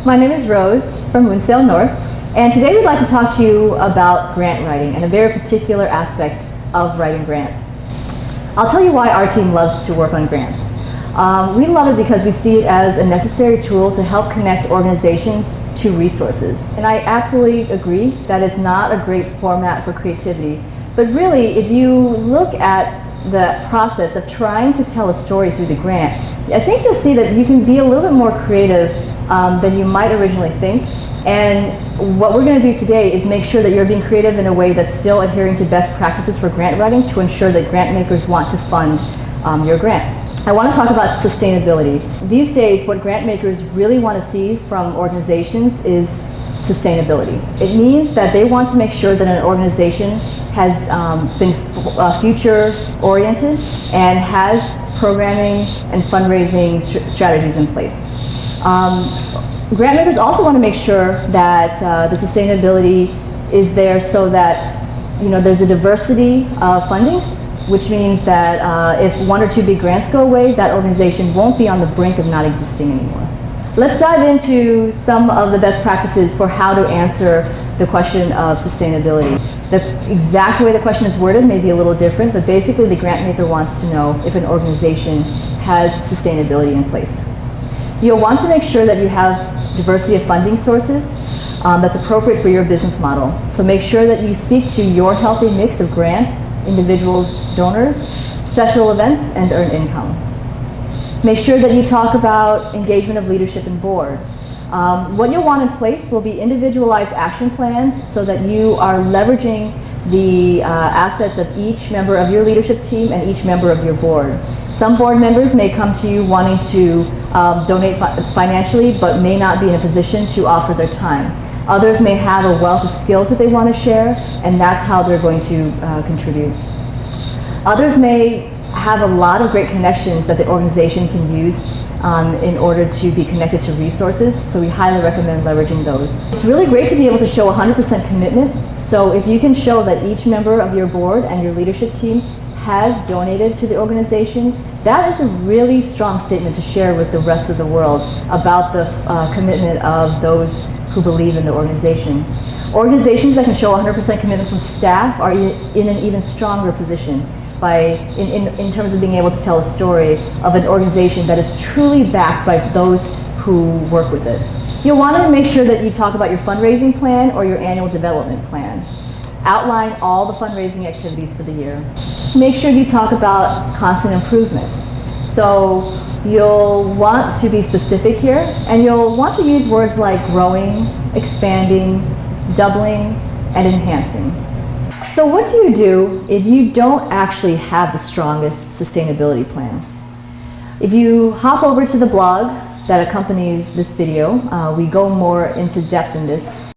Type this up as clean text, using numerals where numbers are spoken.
My name is Rose from Moonsail North, and today we'd like to talk to you about grant writing and a very particular aspect of writing grants. I'll tell you why our team loves to work on grants. We love it because we see it as a necessary tool to help connect organizations to resources. And I absolutely agree that it's not a great format for creativity, but really if you look at the process of trying to tell a story through the grant, I think you'll see that you can be a little bit more creative than you might originally think. And what we're going to do today is make sure that you're being creative in a way that's still adhering to best practices for grant writing to ensure that grant makers want to fund your grant. I want to talk about sustainability. These days, what grant makers really want to see from organizations is sustainability. It means that they want to make sure that an organization has been future-oriented and has programming and fundraising strategies in place. Grant makers also want to make sure that the sustainability is there so that there's a diversity of fundings, which means that if one or two big grants go away, that organization won't be on the brink of not existing anymore. Let's dive into some of the best practices for how to answer the question of sustainability. The exact way the question is worded may be a little different, but basically the grant maker wants to know if an organization has sustainability in place. You'll want to make sure that you have diversity of funding sources that's appropriate for your business model. So make sure that you speak to your healthy mix of grants, individuals, donors, special events, and earned income. Make sure that you talk about engagement of leadership and board. What you'll want in place will be individualized action plans so that you are leveraging the assets of each member of your leadership team and each member of your board. Some board members may come to you wanting to donate financially but may not be in a position to offer their time. Others may have a wealth of skills that they want to share, and that's how they're going to contribute. Others may have a lot of great connections that the organization can use in order to be connected to resources, so we highly recommend leveraging those. It's really great to be able to show 100% commitment, so if you can show that each member of your board and your leadership team has donated to the organization, that is a really strong statement to share with the rest of the world about the commitment of those who believe in the organization. Organizations that can show 100% commitment from staff are in an even stronger position in terms of being able to tell a story of an organization that is truly backed by those who work with it. You'll want to make sure that you talk about your fundraising plan or your annual development plan. Outline all the fundraising activities for the year. Make sure you talk about constant improvement. So you'll want to be specific here, and you'll want to use words like growing, expanding, doubling, and enhancing. So what do you do if you don't actually have the strongest sustainability plan? If you hop over to the blog that accompanies this video, we go more into depth in this.